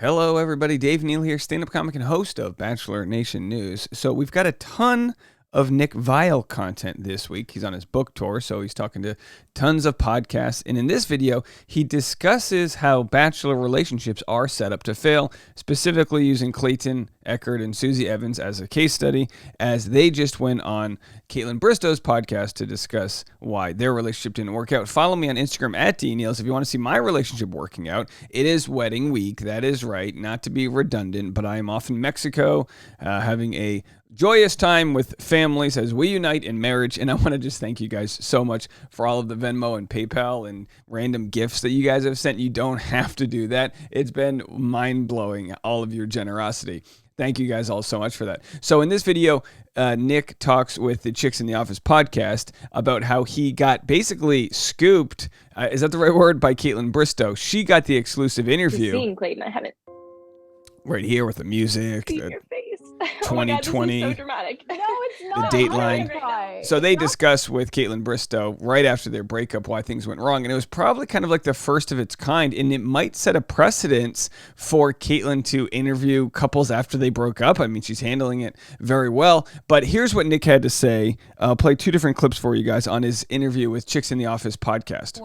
Hello, everybody. Dave Neal here, stand-up comic and host of Bachelor Nation News. So we've got a ton of Nick Viall content this week. He's on his book tour, so he's talking to tons of podcasts. And in this video, he discusses how Bachelor relationships are set up to fail, specifically using Clayton, Eckert, and Susie Evans as a case study, as they just went on Caitlin Bristow's podcast to discuss why their relationship didn't work out. Follow me on Instagram at DNeals if you want to see my relationship working out. It is wedding week. That is right. Not to be redundant, but I am off in Mexico having a joyous time with families as we unite in marriage. And I want to just thank you guys so much for all of the Venmo and PayPal and random gifts that you guys have sent. You don't have to do that. It's been mind-blowing, all of your generosity. Thank you guys all so much for that. So in this video, Nick talks with the Chicks in the Office podcast about how he got basically scooped, is that the right word, by Caitlin Bristow. She got the exclusive interview. You've seen Clayton, I haven't. Right here with the music. See your face. 2020. Oh my God, this is so dramatic. No, it's not. The Dateline. So they discuss with Caitlin Bristow right after their breakup why things went wrong. And it was probably kind of like the first of its kind. And it might set a precedence for Caitlin to interview couples after they broke up. I mean, she's handling it very well. But here's what Nick had to say. I'll play two different clips for you guys on his interview with Chicks in the Office podcast.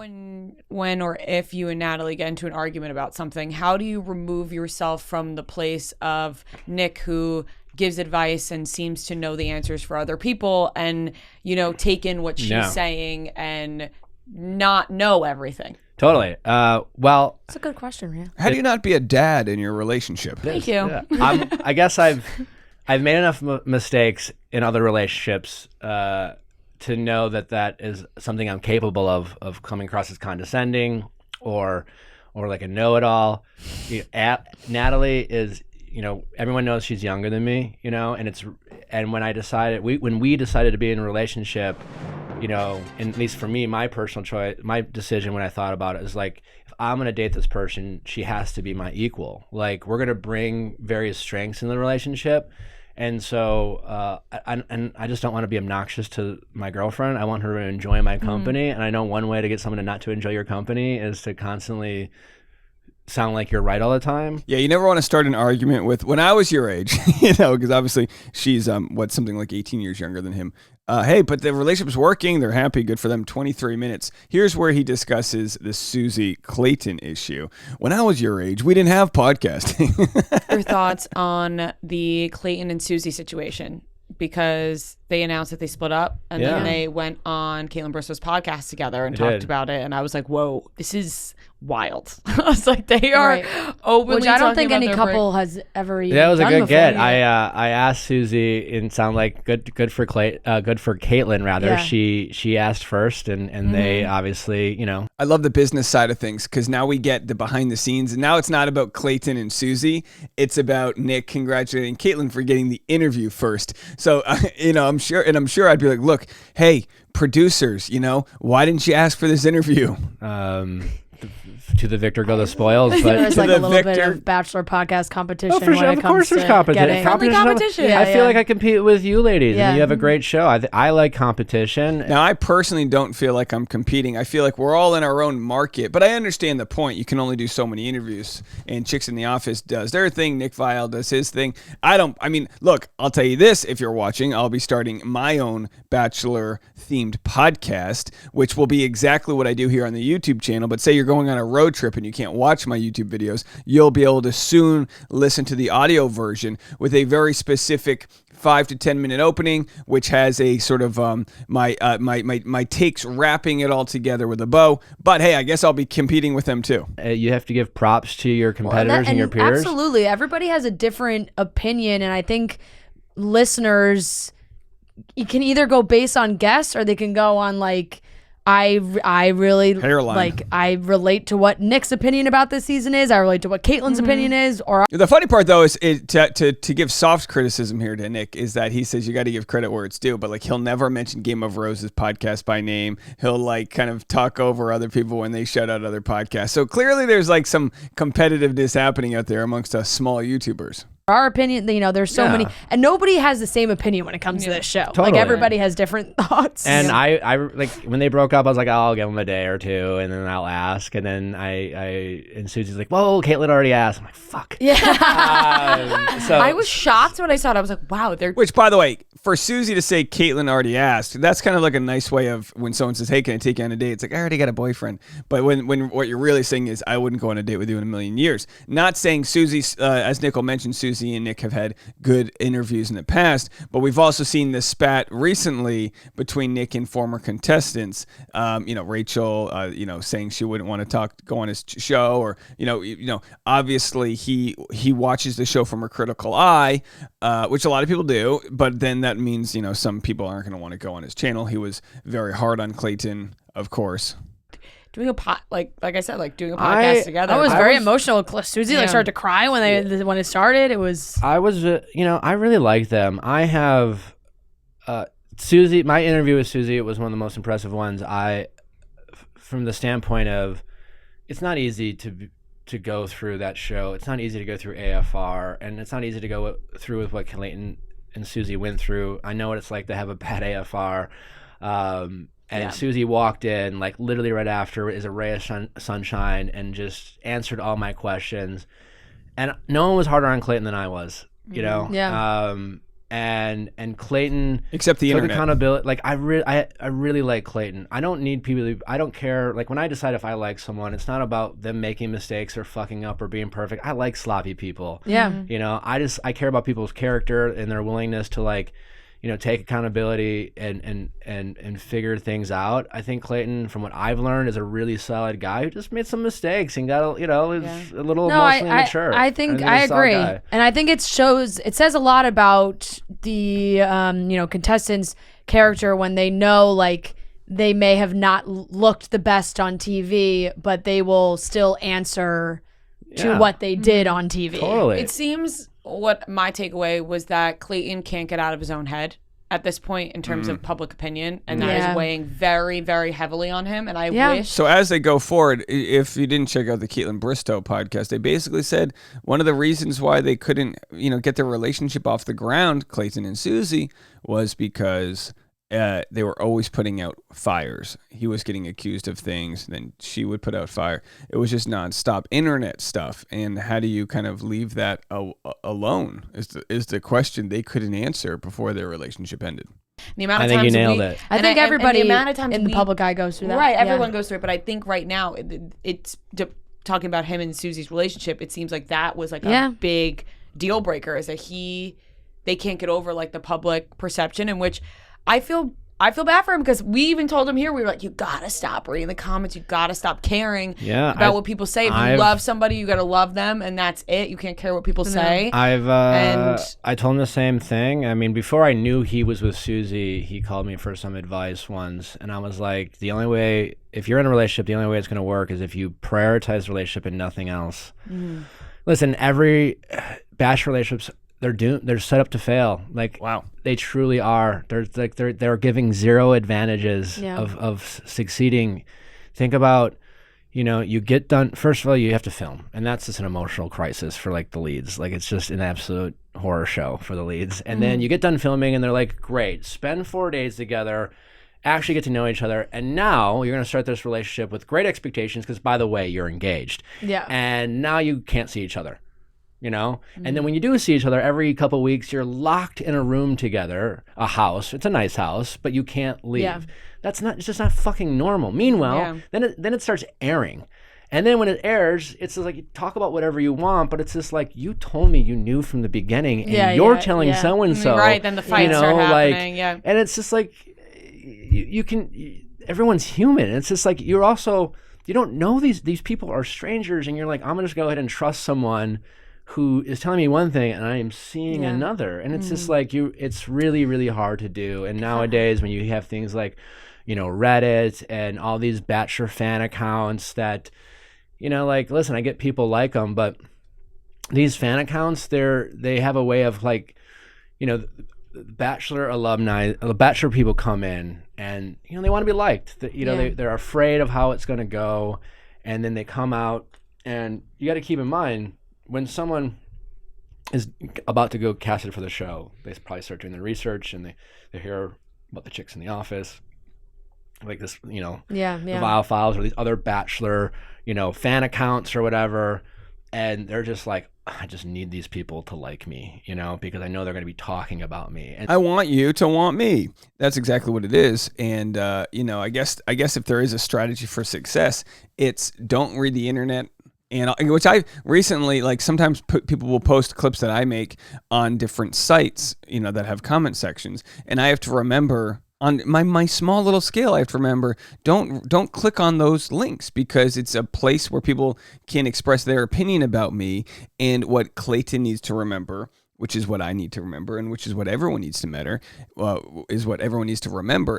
When or if you and Natalie get into an argument about something, how do you remove yourself from the place of Nick, who gives advice and seems to know the answers for other people, and, you know, take in what she's saying and not know everything? Totally. Well, that's a good question, Rhea. How do you not be a dad in your relationship? Thank you. Yeah. I guess I've made enough mistakes in other relationships to know that is something I'm capable of coming across as condescending or like a know-it-all. Natalie is, everyone knows she's younger than me, and when we decided to be in a relationship, and at least for me, my personal choice, my decision when I thought about it is like, if I'm going to date this person, she has to be my equal. Like, we're going to bring various strengths in the relationship. And so I just don't want to be obnoxious to my girlfriend. I want her to enjoy my company. And I know one way to get someone to not to enjoy your company is to constantly sound like you're right all the time. Yeah, you never want to start an argument with, when I was your age, because obviously she's something like 18 years younger than him. Hey, but the relationship's working. They're happy. Good for them. 23 minutes. Here's where he discusses the Susie Clayton issue. When I was your age, we didn't have podcasting. Your thoughts on the Clayton and Susie situation? Because they announced that they split up, and then they went on Caitlin Bristow's podcast together and talked about it. And I was like, whoa, this is wild. I was like, they are openly, which I don't think any couple has ever even that was a done good before. get. I asked Susie, and sound like good for Caitlin rather. Yeah. She asked first, and they obviously, I love the business side of things, because now we get the behind the scenes, and now it's not about Clayton and Susie. It's about Nick congratulating Caitlin for getting the interview first. So I'm sure I'd be like, look, hey, producers, why didn't you ask for this interview? To the victor go the spoils. But there's like a little bit of Bachelor podcast competition. Of course there's competition. Friendly competition. I feel like I compete with you ladies, and you have a great show. I like competition. Now, I personally don't feel like I'm competing. I feel like we're all in our own market, but I understand the point. You can only do so many interviews, and Chicks in the Office does their thing. Nick Viall does his thing. Look, I'll tell you this, if you're watching, I'll be starting my own Bachelor-themed podcast, which will be exactly what I do here on the YouTube channel. But say you're going on a road trip and you can't watch my YouTube videos, you'll be able to soon listen to the audio version with a very specific 5 to 10 minute opening, which has a sort of my takes, wrapping it all together with a bow. But hey, I guess I'll be competing with them too. You have to give props to your competitors and your peers. Absolutely. Everybody has a different opinion, and I think listeners, you can either go based on guests, or they can go on like, I really Hairline. like, I relate to what Nick's opinion about this season is. I relate to what Caitlin's opinion is. Or the funny part though is to give soft criticism here to Nick is that he says you got to give credit where it's due, but like he'll never mention Game of Roses podcast by name. He'll like kind of talk over other people when they shout out other podcasts. So clearly there's like some competitiveness happening out there amongst us small YouTubers. our opinion, there's so many, and nobody has the same opinion when it comes to this show. Totally. Like everybody has different thoughts. And I like when they broke up, I was like, I'll give them a day or two, and then I'll ask. And then and Susie's like, whoa, Caitlin already asked. I'm like, fuck. Yeah. So I was shocked when I saw it. I was like, wow, they're. Which, by the way, for Susie to say Caitlin already asked, that's kind of like a nice way of when someone says, hey, can I take you on a date? It's like, I already got a boyfriend. But when what you're really saying is, I wouldn't go on a date with you in a million years. Not saying Susie, as Nicole mentioned, Susie and Nick have had good interviews in the past, but we've also seen this spat recently between Nick and former contestants. Rachel, saying she wouldn't want to go on his show, or obviously he watches the show from a critical eye, which a lot of people do, but then that means some people aren't going to want to go on his channel. He was very hard on Clayton, of course. Doing like I said, like doing a podcast together. I was very emotional. Susie started to cry when it started. It was. I was, I really like them. I have Susie. My interview with Susie, it was one of the most impressive ones. From the standpoint of, it's not easy to go through that show. It's not easy to go through AFR, and it's not easy to go through with what Clayton and Susie went through. I know what it's like to have a bad AFR. Susie walked in, like literally right after, is a ray of sunshine, and just answered all my questions. And no one was harder on Clayton than I was, Yeah. And Clayton, except the took internet, accountability. Like I really like Clayton. I don't need people. I don't care. Like when I decide if I like someone, it's not about them making mistakes or fucking up or being perfect. I like sloppy people. Yeah. I care about people's character and their willingness to take accountability and figure things out. I think Clayton, from what I've learned, is a really solid guy who just made some mistakes and got is a little emotionally mature. I think I agree, and I think it says a lot about the contestants' character when they know like they may have not looked the best on TV, but they will still answer to what they did on TV. Totally. It seems. What my takeaway was that Clayton can't get out of his own head at this point in terms of public opinion, and that is weighing very, very heavily on him. And I wish. So as they go forward, if you didn't check out the Caitlin Bristow podcast, they basically said one of the reasons why they couldn't, get their relationship off the ground, Clayton and Susie, was because they were always putting out fires. He was getting accused of things, then she would put out fire. It was just nonstop internet stuff. And how do you kind of leave that alone is the question they couldn't answer before their relationship ended. The amount of I think times you nailed it. I think everybody and the amount of times in the public eye goes through that. Right, everyone goes through it. But I think right now it's talking about him and Susie's relationship. It seems like that was like a big deal breaker, is that they can't get over like the public perception, in which I feel bad for him, because we even told him here, we were like, you gotta stop reading the comments, you gotta stop caring about what people say. If you love somebody, you gotta love them, and that's it. You can't care what people say. I told him the same thing. I mean, before I knew he was with Susie, he called me for some advice once, and I was like, the only way, if you're in a relationship, the only way it's gonna work is if you prioritize the relationship and nothing else. Listen, every Bachelor relationships, they're set up to fail. Like, wow, they truly are. They're giving zero advantages of succeeding. Think about, you get done. First of all, you have to film, and that's just an emotional crisis for like the leads. Like, it's just an absolute horror show for the leads. And then you get done filming, and they're like, great, spend 4 days together, actually get to know each other, and now you're going to start this relationship with great expectations, because by the way, you're engaged. Yeah. And now you can't see each other. And then when you do see each other every couple of weeks, you're locked in a room together, a house. It's a nice house, but you can't leave. Yeah. It's just not fucking normal. Meanwhile, then it starts airing. And then when it airs, it's just like, you talk about whatever you want, but it's just like, you told me you knew from the beginning, and you're telling so-and-so. Right, then the fights start happening, And it's just like, everyone's human. It's just like, you don't know these people are strangers, and you're like, I'm going to just go ahead and trust someone who is telling me one thing and I am seeing another. And it's just like, it's really, really hard to do. And nowadays, when you have things like, Reddit and all these Bachelor fan accounts that, listen, I get people like them, but these fan accounts, they have a way of like, Bachelor alumni, Bachelor people come in and, they want to be liked. They're afraid of how it's going to go. And then they come out, and you got to keep in mind, when someone is about to go casted for the show. They probably start doing their research and they hear about the chicks in the office, like this, the Viall Files or these other Bachelor, fan accounts or whatever, and they're just like, I just need these people to like me, because I know they're going to be talking about me. And I want you to want me. That's exactly what it is. And I guess if there is a strategy for success, it's don't read the internet. And which I recently, like, sometimes people will post clips that I make on different sites, that have comment sections, and I have to remember on my small little scale, I have to remember don't click on those links, because it's a place where people can express their opinion about me. And what Clayton needs to remember, which is what I need to remember, and which is what everyone needs to remember,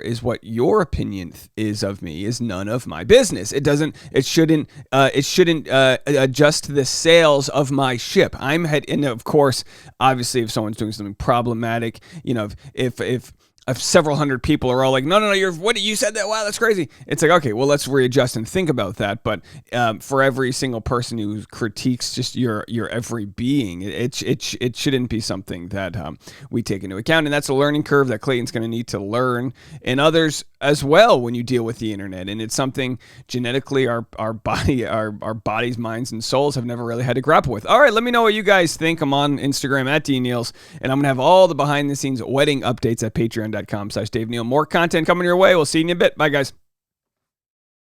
is what your opinion is of me is none of my business. It shouldn't adjust the sails of my ship. And of course, obviously, if someone's doing something problematic, if several hundred people are all like, no, you said that, wow, that's crazy. It's like, okay, well, let's readjust and think about that. But for every single person who critiques just your every being, it shouldn't be something that we take into account. And that's a learning curve that Clayton's going to need to learn, and others as well, when you deal with the internet. And it's something genetically our bodies, minds, and souls have never really had to grapple with. All right, let me know what you guys think. I'm on Instagram at DNeals, and I'm going to have all the behind the scenes wedding updates at patreon.com/Dave Neal. More content coming your way. We'll see you in a bit. Bye, guys.